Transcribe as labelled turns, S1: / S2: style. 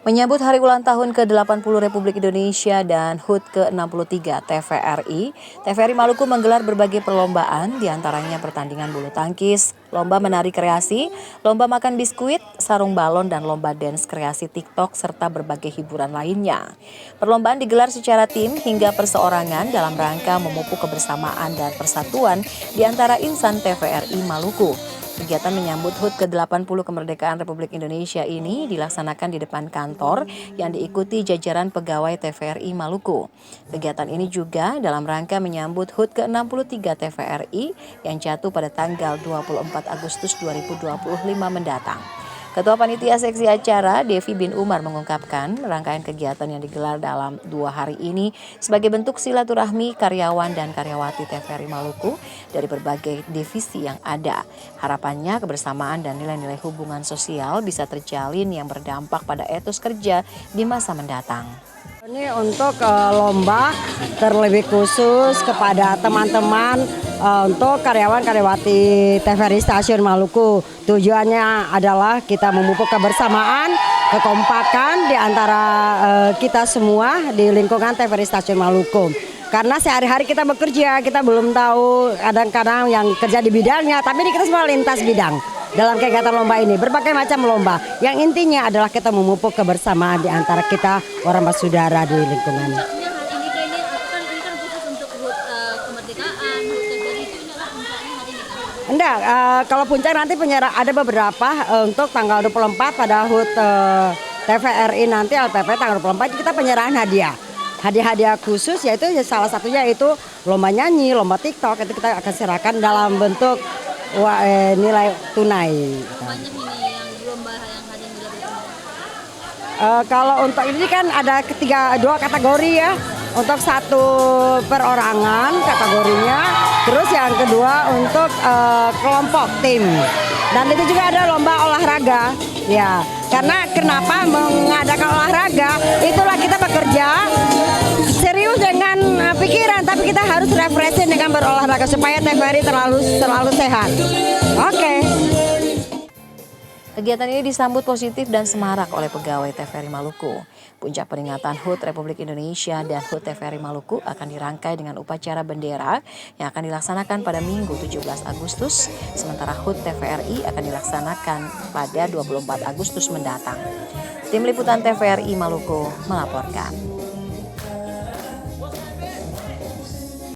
S1: Menyambut hari ulang tahun ke-80 Republik Indonesia dan HUT ke-63 TVRI Maluku menggelar berbagai perlombaan, diantaranya pertandingan bulu tangkis, lomba menari kreasi, lomba makan biskuit, sarung balon, dan lomba dance kreasi TikTok, serta berbagai hiburan lainnya. Perlombaan digelar secara tim hingga perseorangan dalam rangka memupuk kebersamaan dan persatuan di antara insan TVRI Maluku. Kegiatan menyambut HUT ke-80 kemerdekaan Republik Indonesia ini dilaksanakan di depan kantor yang diikuti jajaran pegawai TVRI Maluku. Kegiatan ini juga dalam rangka menyambut HUT ke-63 TVRI yang jatuh pada tanggal 24 Agustus 2025 mendatang. Ketua Panitia Seksi Acara, Devi bin Umar, mengungkapkan rangkaian kegiatan yang digelar dalam 2 hari ini sebagai bentuk silaturahmi karyawan dan karyawati TVRI Maluku dari berbagai divisi yang ada. Harapannya kebersamaan dan nilai-nilai hubungan sosial bisa terjalin yang berdampak pada etos kerja di masa mendatang.
S2: Ini untuk lomba terlebih khusus kepada teman-teman untuk karyawan-karyawati TVRI Stasiun Maluku. Tujuannya adalah kita memupuk kebersamaan, kekompakan di antara kita semua di lingkungan TVRI Stasiun Maluku. Karena sehari-hari kita bekerja, kita belum tahu kadang-kadang yang kerja di bidangnya, tapi ini kita semua lintas bidang. Dalam kegiatan lomba ini, berbagai macam lomba. Yang intinya adalah kita memupuk kebersamaan di antara kita orang bersaudara di lingkungan.
S3: Ini kan khusus untuk HUT kemerdekaan, HUT TVRI itu puncaknya hari ini kan?
S2: Enggak, kalau puncak nanti ada beberapa untuk tanggal 24 pada HUT TVRI nanti LPP tanggal 24 kita penyerahan hadiah. Hadiah-hadiah khusus yaitu salah satunya itu lomba nyanyi, lomba TikTok, itu kita akan serahkan dalam bentuk nilai tunai.
S3: Banyak ini yang lomba yang hari ini
S2: Kalau untuk ini kan ada dua kategori ya. Untuk satu perorangan kategorinya, terus yang kedua untuk kelompok tim. Dan itu juga ada lomba olahraga. Ya, karena kenapa mengadakan olahraga? Itulah kita bekerja serius dengan pikiran, tapi kita harus refreshing dengan berolahraga supaya TVRI selalu sehat. Oke.
S1: Kegiatan ini disambut positif dan semarak oleh pegawai TVRI Maluku. Puncak peringatan HUT Republik Indonesia dan HUT TVRI Maluku akan dirangkai dengan upacara bendera yang akan dilaksanakan pada Minggu 17 Agustus, sementara HUT TVRI akan dilaksanakan pada 24 Agustus mendatang. Tim Liputan TVRI Maluku melaporkan.